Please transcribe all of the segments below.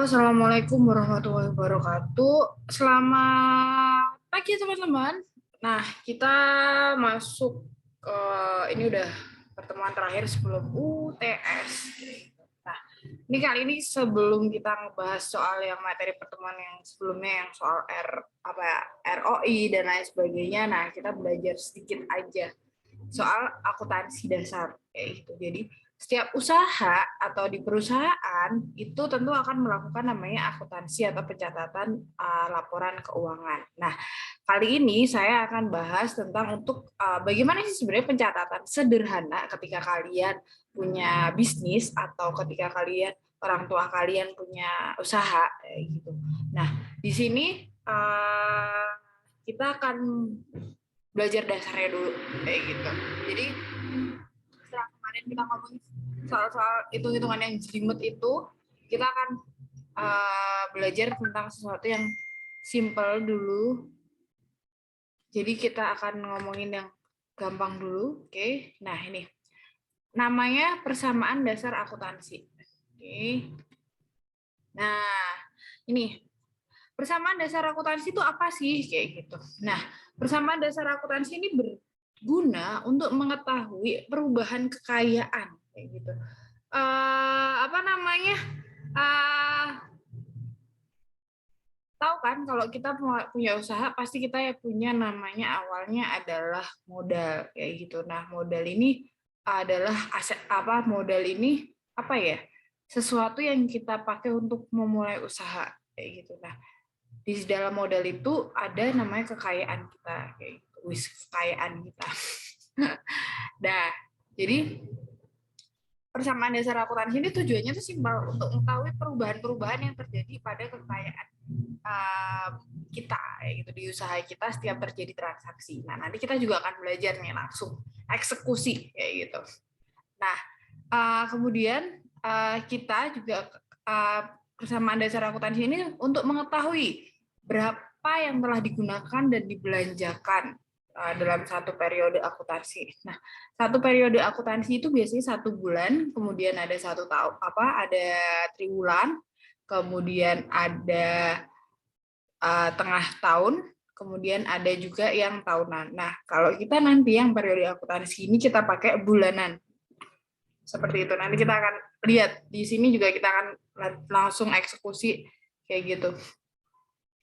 Assalamualaikum warahmatullahi wabarakatuh. Selamat pagi teman-teman. Nah, kita masuk ke ini udah pertemuan terakhir sebelum UTS. Nah, ini kali ini sebelum kita ngebahas soal yang materi pertemuan yang sebelumnya yang soal ROI dan lain sebagainya. Nah, kita belajar sedikit aja soal akuntansi dasar kayak gitu. Jadi setiap usaha atau di perusahaan itu tentu akan melakukan namanya akuntansi atau pencatatan laporan keuangan. Nah, kali ini saya akan bahas tentang untuk bagaimana sih sebenarnya pencatatan sederhana ketika kalian punya bisnis atau ketika kalian orang tua kalian punya usaha kayak gitu. Nah, di sini kita akan belajar dasarnya dulu kayak gitu. Jadi setelah kemarin kita ngomong soal hitung-hitungan yang jelimet itu, kita akan belajar tentang sesuatu yang simple dulu. Jadi kita akan ngomongin yang gampang dulu, oke? Nah ini namanya persamaan dasar akuntansi. Oke. Nah ini persamaan dasar akuntansi itu apa sih kayak gitu. Nah, persamaan dasar akuntansi ini berguna untuk mengetahui perubahan kekayaan kayak gitu. Apa namanya? Tahu kan kalau kita punya usaha pasti kita ya punya namanya awalnya adalah modal kayak gitu. Nah, modal ini adalah aset apa? Modal ini apa ya? Sesuatu yang kita pakai untuk memulai usaha kayak gitu. Nah, di dalam modal itu ada namanya kekayaan kita kayak gitu, kekayaan kita. Nah, jadi persamaan dasar akuntansi ini tujuannya tuh simpel untuk mengetahui perubahan-perubahan yang terjadi pada kekayaan kita kayak gitu di usaha kita setiap terjadi transaksi. Nah, nanti kita juga akan belajar nih langsung eksekusi kayak gitu. Nah, kemudian kita juga persamaan dasar akuntansi ini untuk mengetahui berapa yang telah digunakan dan dibelanjakan dalam satu periode akuntansi. Nah, satu periode akuntansi itu biasanya 1 bulan, kemudian ada 1 tahun, ada triwulan, kemudian ada tengah tahun, kemudian ada juga yang tahunan. Nah, kalau kita nanti yang periode akuntansi ini kita pakai bulanan. Seperti itu. Nanti kita akan lihat di sini juga kita akan langsung eksekusi kayak gitu.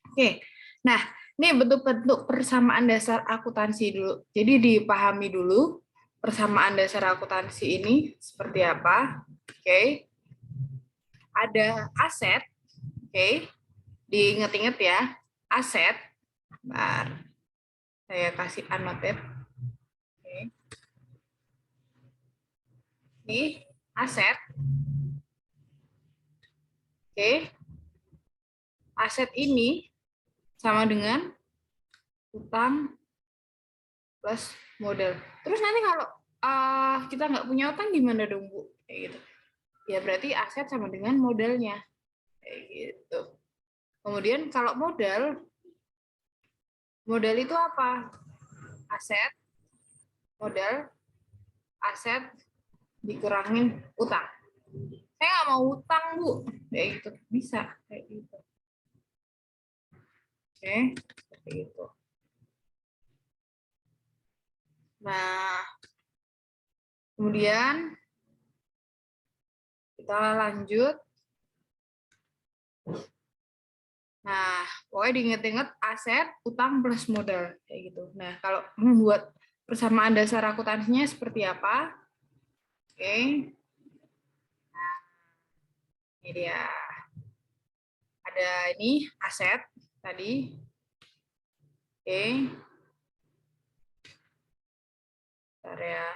Oke. Nah, ini bentuk-bentuk persamaan dasar akuntansi dulu. Jadi dipahami dulu persamaan dasar akuntansi ini seperti apa. Oke. Ada aset. Oke. Diingat-ingat ya. Aset. Bentar. Saya kasih annotate. Oke. Ini aset. Oke. Aset ini sama dengan utang plus modal. Terus nanti kalau kita nggak punya utang gimana dong, Bu? Kayak gitu. Ya berarti aset sama dengan modalnya. Kayak gitu. Kemudian kalau modal itu apa? Aset, modal, aset dikurangin utang. Saya nggak mau utang, Bu. Kayak gitu. Bisa. Kayak gitu. Oke, seperti itu. Nah, kemudian kita lanjut. Nah, pokoknya diinget-inget aset, utang plus modal kayak gitu. Nah, kalau membuat persamaan dasar akuntansinya seperti apa? Oke. Nah, ini dia. Ada ini aset tadi. Oke. Bentar ya.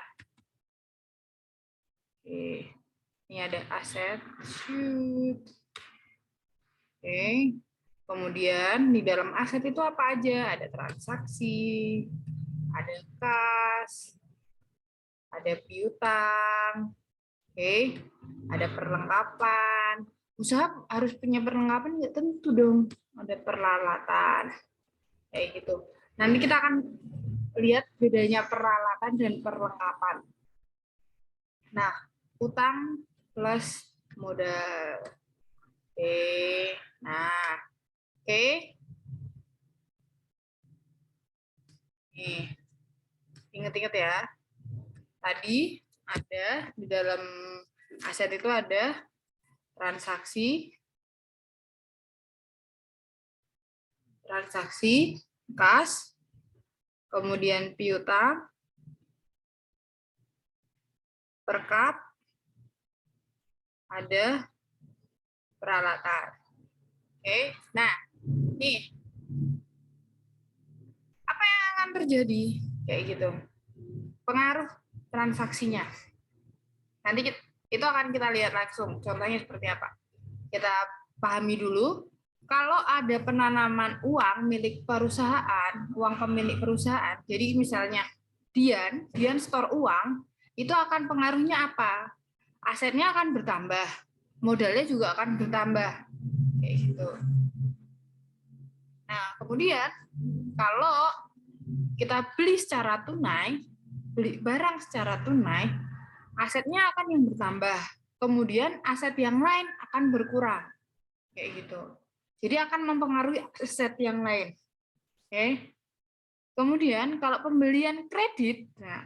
Oke. Ini ada aset. Shoot. Oke. Kemudian di dalam aset itu apa aja? Ada transaksi, ada kas, ada piutang, oke, ada perlengkapan. Usaha harus punya perlengkapan nggak tentu dong. Ada peralatan, kayak gitu. Nanti kita akan lihat bedanya peralatan dan perlengkapan. Nah, utang plus modal. Oke. Nah, oke. Nih, ingat-ingat ya. Tadi ada di dalam aset itu ada transaksi, kas, kemudian piutang, perkap, ada peralatan. Oke. Nah, nih apa yang akan terjadi kayak gitu? Pengaruh transaksinya. Nanti itu akan kita lihat langsung. Contohnya seperti apa? Kita pahami dulu. Kalau ada penanaman uang milik perusahaan, uang pemilik perusahaan, jadi misalnya Dian store uang, itu akan pengaruhnya apa? Asetnya akan bertambah, modalnya juga akan bertambah, kayak gitu. Nah, kemudian kalau kita beli secara tunai, beli barang secara tunai, asetnya akan yang bertambah. Kemudian aset yang lain akan berkurang, kayak gitu. Jadi akan mempengaruhi aset yang lain. Oke. Kemudian kalau pembelian kredit, nah,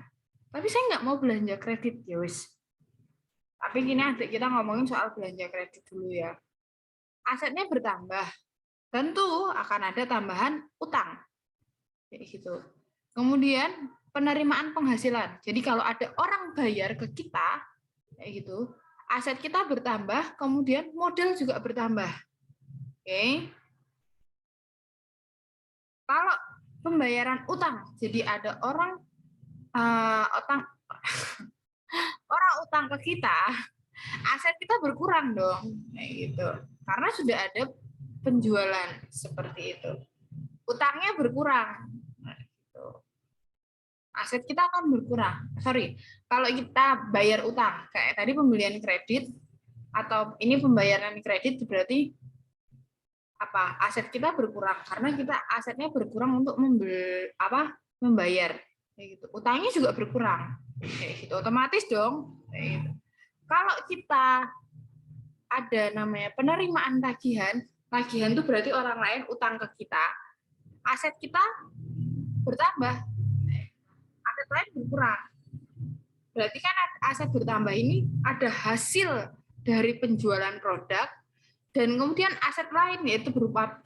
tapi saya nggak mau belanja kredit, ya wis. Tapi gini adik kita ngomongin soal belanja kredit dulu ya. Asetnya bertambah, tentu akan ada tambahan utang, kayak gitu. Kemudian penerimaan penghasilan. Jadi kalau ada orang bayar ke kita, kayak gitu, aset kita bertambah, kemudian modal juga bertambah. Oke. Kalau pembayaran utang, jadi ada orang utang ke kita, aset kita berkurang dong, kayak gitu. Karena sudah ada penjualan seperti itu. Utangnya berkurang. Nah, gitu. Aset kita akan berkurang. Sorry, kalau kita bayar utang, kayak tadi pembelian kredit, atau ini pembayaran kredit berarti apa? Aset kita berkurang karena kita asetnya berkurang untuk membayar, kayak gitu. Utangnya juga berkurang, kayak gitu. Otomatis dong. Kayak gitu. Kalau kita ada namanya penerimaan tagihan, tagihan itu berarti orang lain utang ke kita, aset kita bertambah, aset lain berkurang. Berarti kan aset bertambah ini ada hasil dari penjualan produk, dan kemudian aset lain yaitu berupa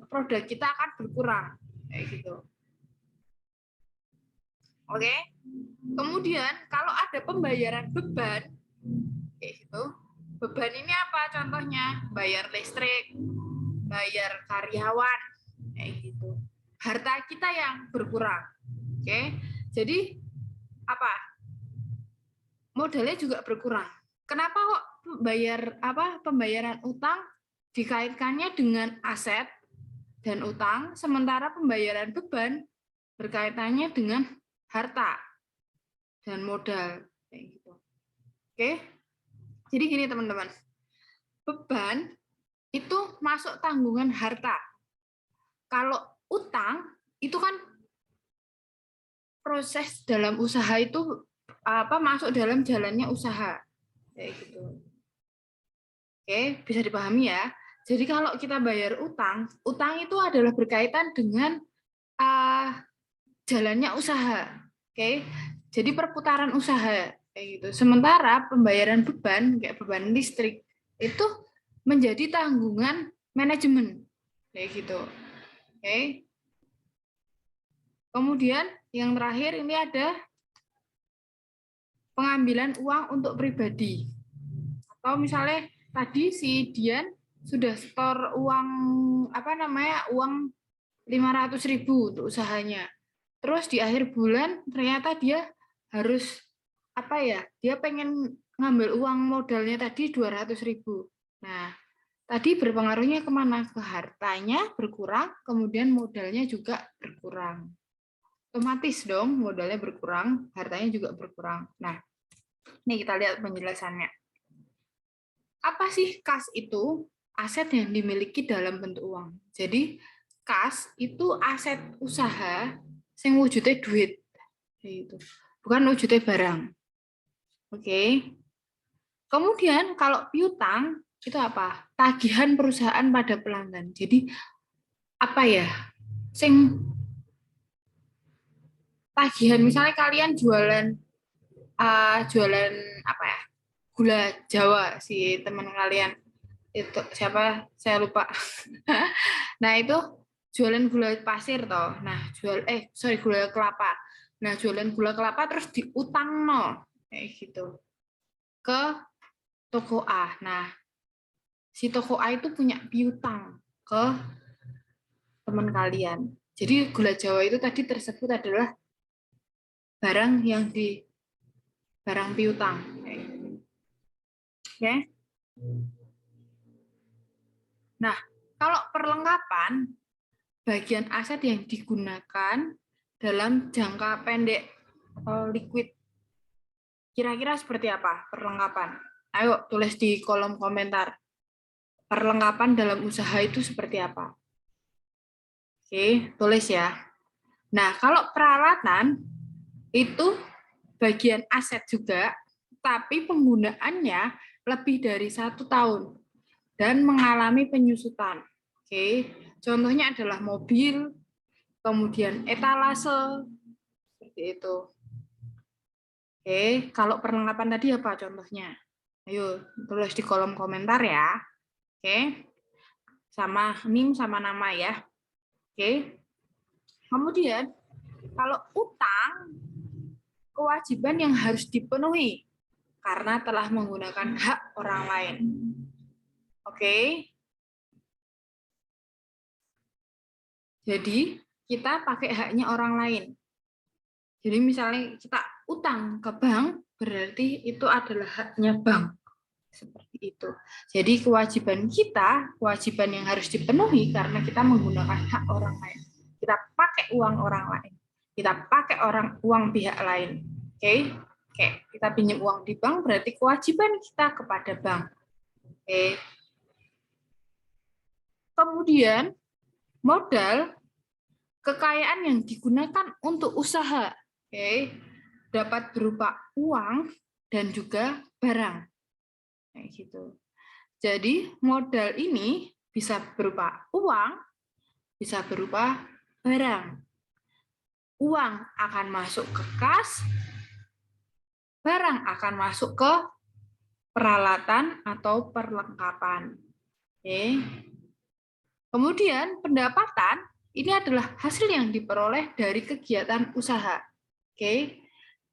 produk kita akan berkurang, kayak gitu. Oke. Kemudian kalau ada pembayaran beban, kayak gitu. Beban ini apa contohnya? Bayar listrik, bayar karyawan, kayak gitu. Harta kita yang berkurang. Oke. Jadi apa? Modalnya juga berkurang. Kenapa kok pembayaran utang dikaitkannya dengan aset dan utang, sementara pembayaran beban berkaitannya dengan harta dan modal, kayak gitu. Oke. Jadi gini teman-teman. Beban itu masuk tanggungan harta. Kalau utang itu kan proses dalam usaha itu masuk dalam jalannya usaha, kayak gitu. Oke, bisa dipahami ya. Jadi kalau kita bayar utang, utang itu adalah berkaitan dengan jalannya usaha. Oke, jadi perputaran usaha, kayak gitu. Sementara pembayaran beban kayak beban listrik itu menjadi tanggungan manajemen, kayak gitu. Oke. Kemudian yang terakhir ini ada pengambilan uang untuk pribadi. Atau misalnya tadi si Dian sudah store uang uang 500.000 untuk usahanya. Terus di akhir bulan ternyata dia harus dia pengen ngambil uang modalnya tadi 200.000. Nah, tadi berpengaruhnya kemana? Ke hartanya berkurang, kemudian modalnya juga berkurang. Otomatis dong modalnya berkurang, hartanya juga berkurang. Nah, ini kita lihat penjelasannya. Apa sih kas itu? Aset yang dimiliki dalam bentuk uang. Jadi kas itu aset usaha yang wujudnya duit, gitu. Bukan wujudnya barang. Oke. Kemudian kalau piutang itu apa? Tagihan perusahaan pada pelanggan. Jadi apa ya? Sing tagihan misalnya kalian jualan apa ya? Gula Jawa si teman kalian itu siapa? Saya lupa. Nah, itu jualan gula pasir toh. Nah, gula kelapa. Nah, jualan gula kelapa terus diutang no kayak gitu ke toko A. Nah, si toko A itu punya piutang ke teman kalian. Jadi gula Jawa itu tadi tersebut adalah barang yang di barang piutang. Oke. Nah, kalau perlengkapan bagian aset yang digunakan dalam jangka pendek atau liquid. Kira-kira seperti apa perlengkapan? Ayo tulis di kolom komentar. Perlengkapan dalam usaha itu seperti apa? Oke, tulis ya. Nah, kalau peralatan itu bagian aset juga, tapi penggunaannya lebih dari 1 tahun dan mengalami penyusutan. Oke, contohnya adalah mobil, kemudian etalase, seperti itu. Oke, kalau perlengkapan tadi apa contohnya? Ayo tulis di kolom komentar ya. Oke, sama NIM sama nama ya. Oke. Kemudian kalau utang, kewajiban yang harus dipenuhi karena telah menggunakan hak orang lain. Oke. Jadi kita pakai haknya orang lain. Jadi misalnya kita utang ke bank, berarti itu adalah haknya bank. Seperti itu. Jadi kewajiban yang harus dipenuhi karena kita menggunakan hak orang lain. Kita pakai uang orang lain. Kita pakai uang pihak lain. Oke? Oke, kita pinjam uang di bank berarti kewajiban kita kepada bank. Oke. Kemudian modal kekayaan yang digunakan untuk usaha. Oke. Dapat berupa uang dan juga barang. Kayak gitu. Jadi modal ini bisa berupa uang, bisa berupa barang. Uang akan masuk ke kas, barang akan masuk ke peralatan atau perlengkapan. Oke. Kemudian pendapatan ini adalah hasil yang diperoleh dari kegiatan usaha. Oke.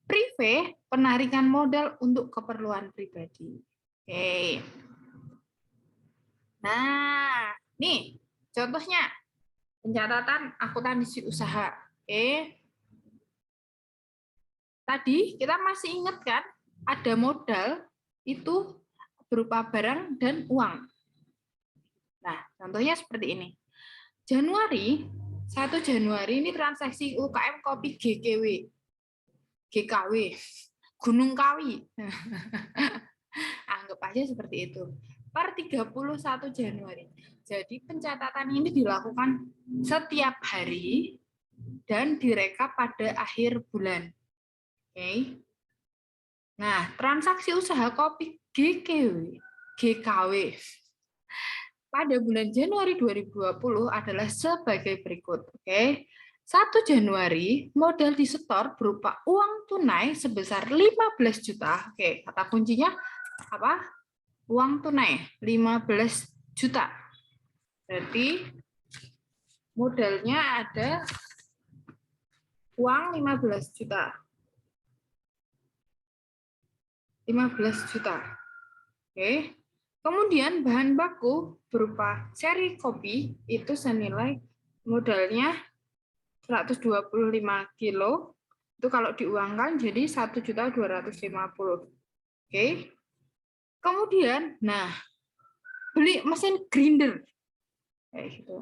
Prive, penarikan modal untuk keperluan pribadi. Oke. Nah, nih contohnya pencatatan akuntansi usaha. Oke. Tadi kita masih ingat kan ada modal itu berupa barang dan uang. Nah, contohnya seperti ini. Januari, 1 Januari ini transaksi UKM Kopi GKW, Gunung Kawi. Anggap aja seperti itu. Per 31 Januari. Jadi pencatatan ini dilakukan setiap hari dan direkap pada akhir bulan. Oke. Nah, transaksi usaha kopi GKW pada bulan Januari 2020 adalah sebagai berikut. Oke. 1 Januari modal disetor berupa uang tunai sebesar 15 juta. Oke, kata kuncinya apa? Uang tunai 15 juta. Berarti modalnya ada uang 15 juta. 15 juta. Oke. Kemudian bahan baku berupa seri kopi itu senilai modalnya 125 kilo. Itu kalau diuangkan jadi 1.250.000. Oke. Kemudian, nah, beli mesin grinder. Kayak gitu.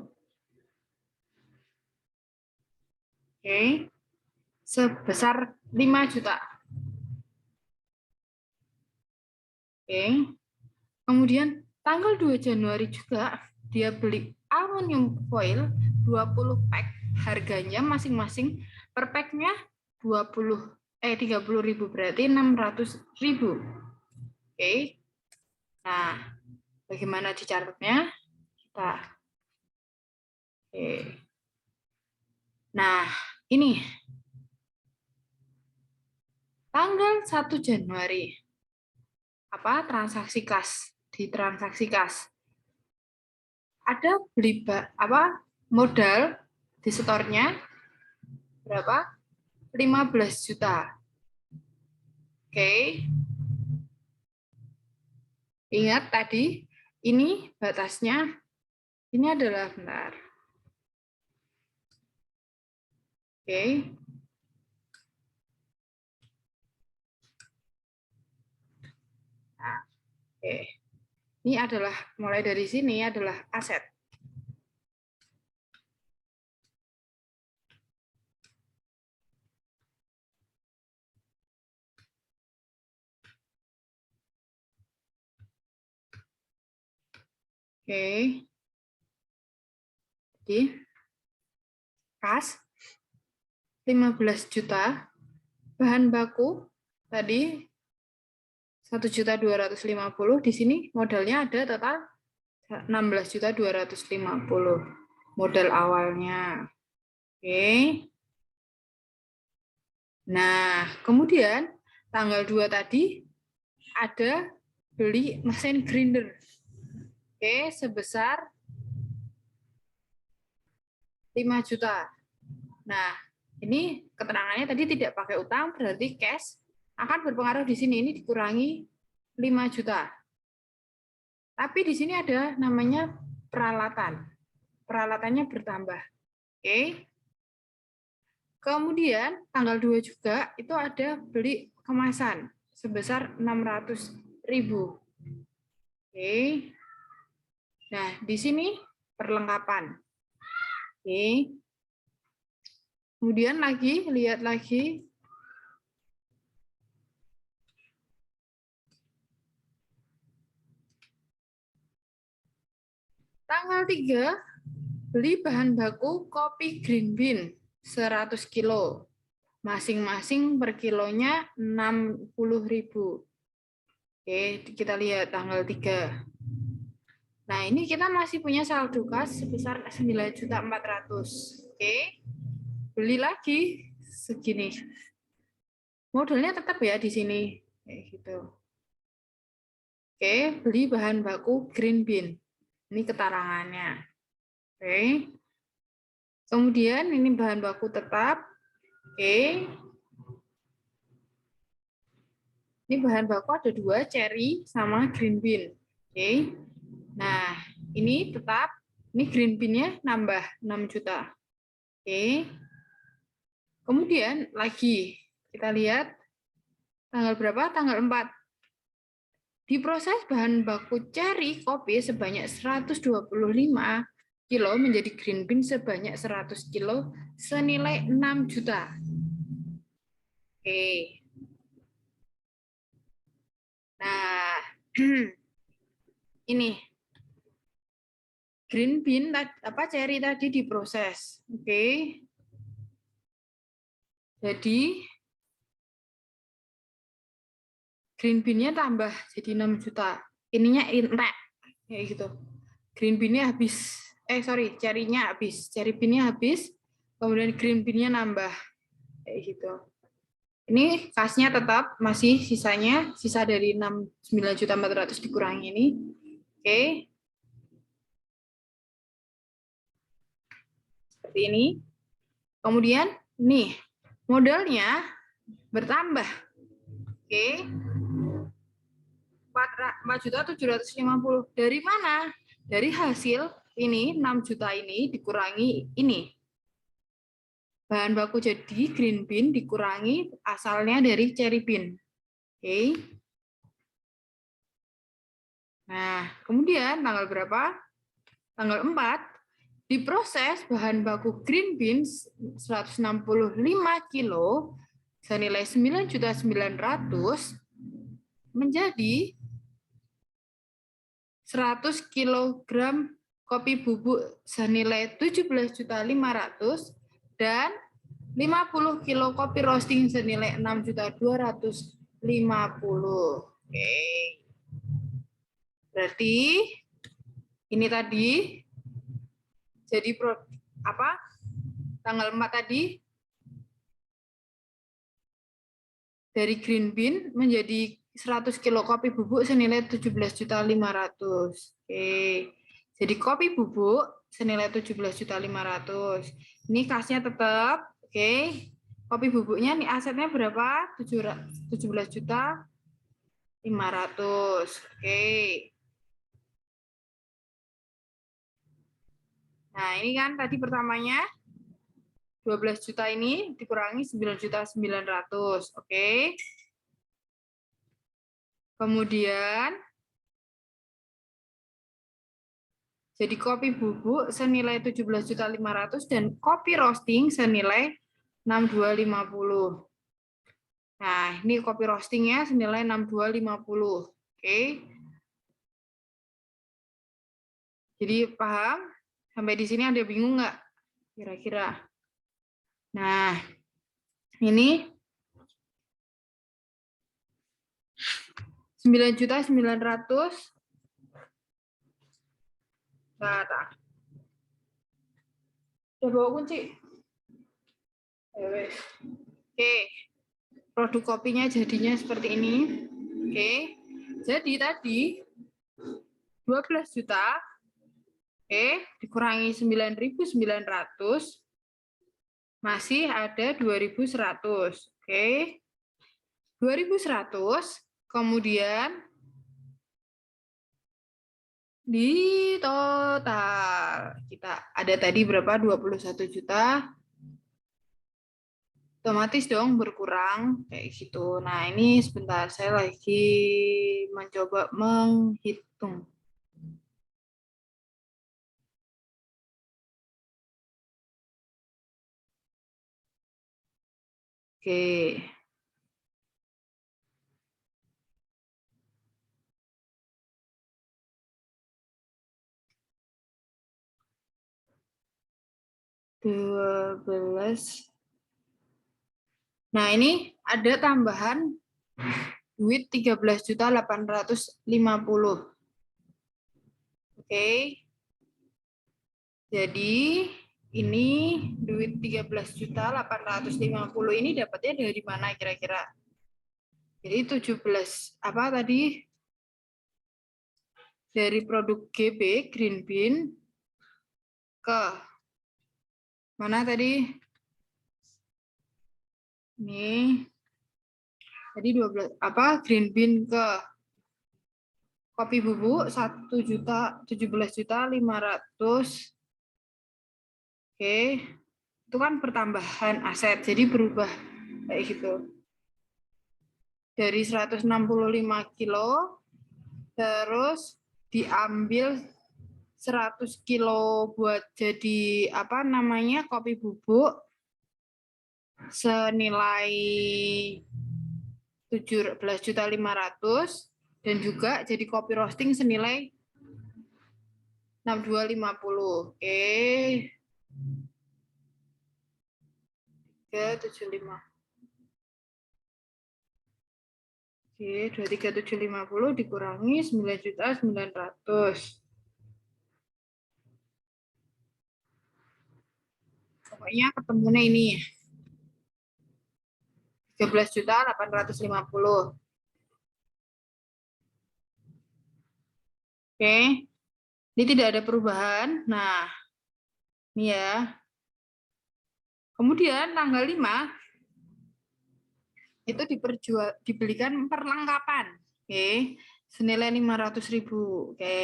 Oke. Sebesar 5 juta. Oke. Kemudian tanggal 2 Januari juga dia beli aluminium foil 20 pack, harganya masing-masing per packnya 30.000 berarti 600.000. Oke. Nah, Bagaimana dicatatnya? Kita. Oke. Nah, ini tanggal 1 Januari. Apa? Transaksi kas. Di transaksi kas. Ada beli modal di setornya berapa? 15 juta. Oke. Ingat tadi ini batasnya ini adalah benar. Oke. Nah, oke. Ini adalah mulai dari sini adalah aset. Oke. Jadi kas 15 juta, bahan baku tadi 1.250.000, di sini modalnya ada total 16.250.000 modal awalnya. Oke. Nah, kemudian tanggal 2 tadi ada beli mesin grinder. Oke, sebesar 5 juta. Nah, ini keterangannya tadi tidak pakai utang, berarti cash akan berpengaruh di sini. Ini dikurangi 5 juta. Tapi di sini ada namanya peralatan. Peralatannya bertambah. Oke. Kemudian tanggal 2 juga itu ada beli kemasan sebesar 600.000. Oke. Nah, di sini perlengkapan. Oke. Kemudian lagi, lihat lagi. Tanggal 3, beli bahan baku kopi green bean 100 kilo. Masing-masing per kilonya 60.000. Oke, kita lihat tanggal 3. Nah, ini kita masih punya saldo kas sebesar 9.400.000. Oke. Beli lagi segini. Modalnya tetap ya di sini. Kayak gitu. Oke, beli bahan baku green bean. Ini keterangannya. Oke. Kemudian ini bahan baku tetap. Oke. Ini bahan baku ada 2, cherry sama green bean. Oke. Nah, ini tetap. Ini green bean-nya nambah 6 juta. Oke. Kemudian lagi kita lihat tanggal berapa? Tanggal 4. Diproses bahan baku cherry kopi sebanyak 125 kilo menjadi green bean sebanyak 100 kilo senilai 6 juta. Oke. Nah, ini green bean cherry tadi diproses. Oke. Jadi green bean-nya tambah jadi 6 juta. Ininya entek kayak gitu. Green bean-nya habis. Cherry-nya habis. Cherry bean-nya habis. Kemudian green bean-nya nambah kayak gitu. Ini kasnya tetap masih sisa dari 9.400.000 dikurangi ini. Oke. Seperti ini. Kemudian nih, modalnya bertambah. Oke. 4.750.000 dari mana? Dari hasil ini 6 juta ini dikurangi ini. Bahan baku jadi green bean dikurangi asalnya dari cherry bean. Oke. Nah, kemudian tanggal berapa? Tanggal 4 diproses bahan baku green beans 165 kilo senilai 9.900.000 menjadi 100 kilogram kopi bubuk senilai 17.500.000 dan 50 kilo kopi roasting senilai 6.250.000. Oke. Berarti Ini tadi jadi tanggal 4 tadi dari green bean menjadi 100 kilo kopi bubuk senilai 17.500.000. Oke. Jadi kopi bubuk senilai 17.500.000. Ini kasnya tetap, oke. Kopi bubuknya nih asetnya berapa? 17.500.000. Oke. Nah, ini kan tadi pertamanya 12 juta ini dikurangi 9.900.000. Oke. Kemudian jadi kopi bubuk senilai 17.500.000 dan kopi roasting senilai 6250. Nah, ini kopi roastingnya senilai 6250. Oke. Jadi paham? Sampai di sini ada bingung nggak? Kira-kira. Nah, ini 9.900.000. Nah, udah bawa kunci? Oke. Produk kopinya jadinya seperti ini. Oke. Jadi tadi 12 juta. Oke, dikurangi 9.900 masih ada 2.100. Oke. 2.100 kemudian di total kita ada tadi berapa? 21 juta. Otomatis dong berkurang kayak gitu. Nah, ini sebentar saya lagi mencoba menghitung. Oke. Nah, ini ada tambahan duit 13.850. Oke. Jadi ini duit 13.850 ini dapatnya dari mana kira-kira? Jadi 17 apa tadi? Dari produk GB Green Bean ke mana tadi? Ini jadi 12 apa Green Bean ke kopi bubuk 1.017.500. Oke. Itu kan pertambahan aset. Jadi berubah kayak gitu. Dari 165 kilo terus diambil 100 kilo buat jadi apa namanya kopi bubuk senilai 17.500.000 dan juga jadi kopi roasting senilai 6250. Oke. 375. Oke, 23750 dikurangi 9.900.000. Pokoknya ketemunya ini 13.850. Oke. Ini tidak ada perubahan. Nah, ini ya. Kemudian tanggal 5 itu dibelikan perlengkapan. Oke. Senilai 500.000. Oke.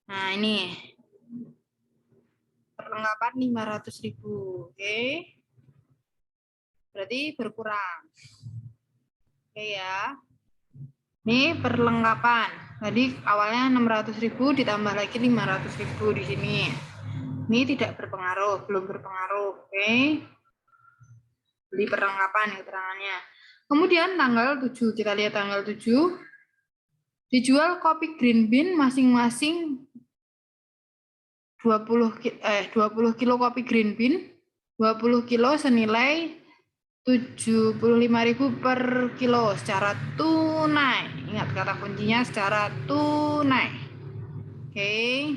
Nah, ini perlengkapan 500.000. Oke. Berarti berkurang. Oke ya. Ini perlengkapan. Tadi awalnya 600.000 ditambah lagi 500.000 di sini. Ini tidak berpengaruh, belum berpengaruh. Oke. Beli perlengkapan keterangannya. Kemudian tanggal 7, kita lihat tanggal 7. Dijual kopi green bean masing-masing 20 kilo kopi green bean, 20 kilo senilai 75.000 per kilo secara tunai. Ingat kata kuncinya secara tunai. Oke.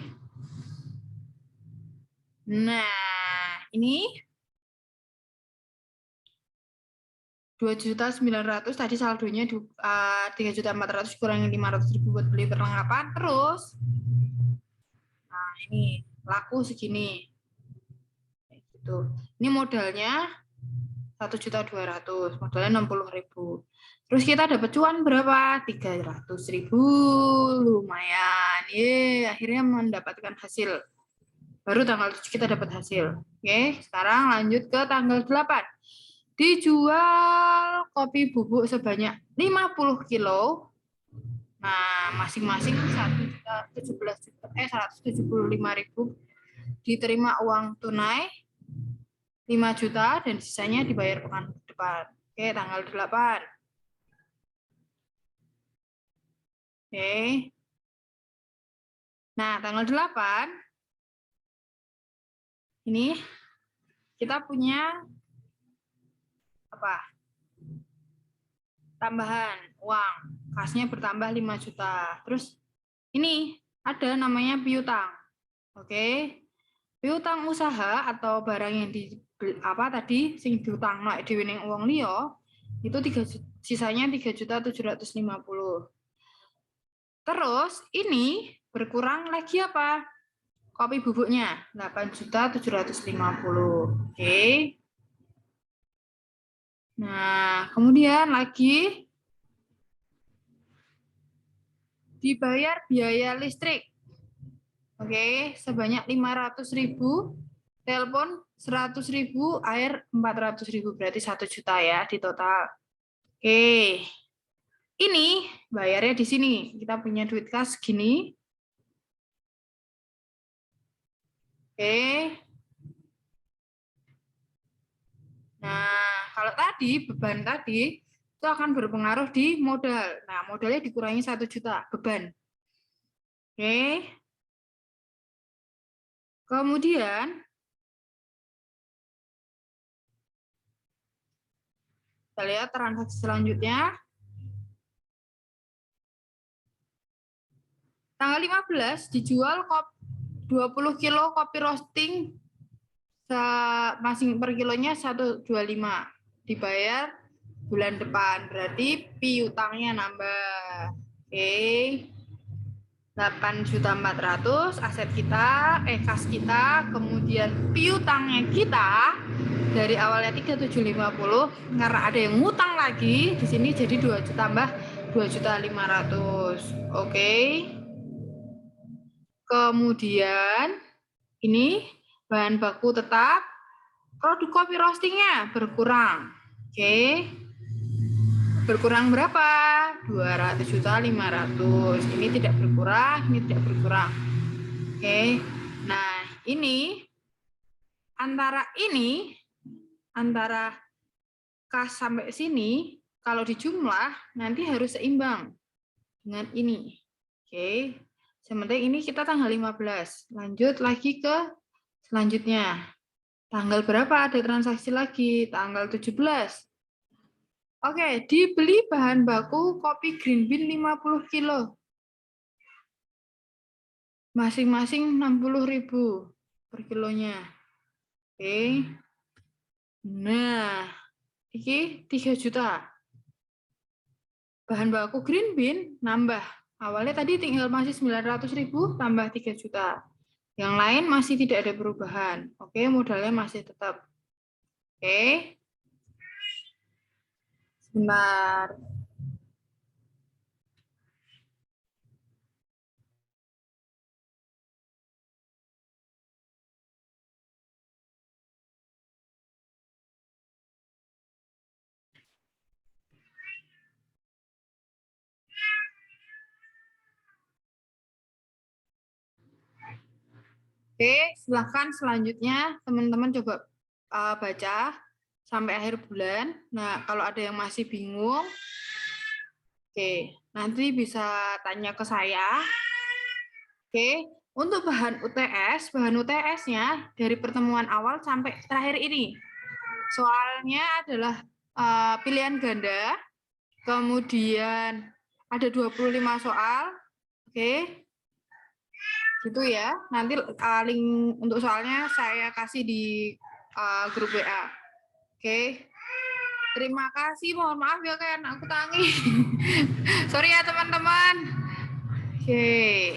Nah, ini 2.900.000 tadi saldonya 3.400.000 kurangi 500.000 buat beli perlengkapan. Terus, nah ini laku segini. Gitu. Ini modalnya 1.200.000, modalnya 60.000. Terus kita dapat cuan berapa? 300.000. Lumayan. Akhirnya mendapatkan hasil. Baru tanggal 7 kita dapat hasil. Oke, sekarang lanjut ke tanggal 8. Dijual kopi bubuk sebanyak 50 kilo. Nah, masing-masing 175.000. Diterima uang tunai 5 juta dan sisanya dibayar pekan depan. Oke, tanggal 8. Oke. Nah, tanggal 8 ini kita punya apa? Tambahan uang. Kasnya bertambah 5 juta. Terus ini ada namanya piutang. Oke. Piutang usaha atau barang yang di tadi sing diutang dhewe ning wong liya itu sisanya 3.750.000. Terus ini berkurang lagi apa? Kopi bubuknya 8.750.000. Oke. Nah, kemudian lagi dibayar biaya listrik. Oke, sebanyak 500.000, telepon 100.000, air 400.000, berarti 1 juta ya di total. Oke. Ini bayarnya di sini. Kita punya duit kas gini. Oke. Nah, kalau tadi beban tadi itu akan berpengaruh di modal. Nah, modalnya dikurangi 1 juta beban. Oke. Kemudian kita lihat transaksi selanjutnya. Tanggal 15 dijual 20 kilo kopi roasting masing per kilonya 125. Dibayar bulan depan. Berarti piutangnya nambah. Oke. 8.400.000 aset kita, kas kita, kemudian piutangnya kita dari awalnya 3.750 karena ada yang ngutang lagi di sini jadi 2 juta tambah 2.500.000. Oke. Kemudian ini bahan baku tetap, produk kopi roastingnya berkurang. Oke. Berkurang berapa? 200.500.000. Ini tidak berkurang, ini tidak berkurang. Oke. Nah, ini antara kas sampai sini kalau dijumlah nanti harus seimbang dengan ini. Oke. Sementara ini kita tanggal 15. Lanjut lagi ke selanjutnya. Tanggal berapa ada transaksi lagi? Tanggal 17. Oke, dibeli bahan baku kopi green bean 50 kilo. Masing-masing 60.000 per kilonya. Oke. Nah, ini 3 juta. Bahan baku green bean nambah. Awalnya tadi tinggal masih 900.000 tambah 3 juta. Yang lain masih tidak ada perubahan. Oke, modalnya masih tetap. Oke. Sebentar. Oke, silahkan selanjutnya teman-teman coba baca sampai akhir bulan. Nah, kalau ada yang masih bingung, oke, nanti bisa tanya ke saya. Oke, untuk bahan UTS-nya dari pertemuan awal sampai terakhir ini. Soalnya adalah pilihan ganda, kemudian ada 25 soal. Oke. Gitu ya. Nanti link untuk soalnya saya kasih di grup WA. Oke. Terima kasih. Mohon maaf ya kayak anakku tangis. Sorry ya teman-teman. Oke.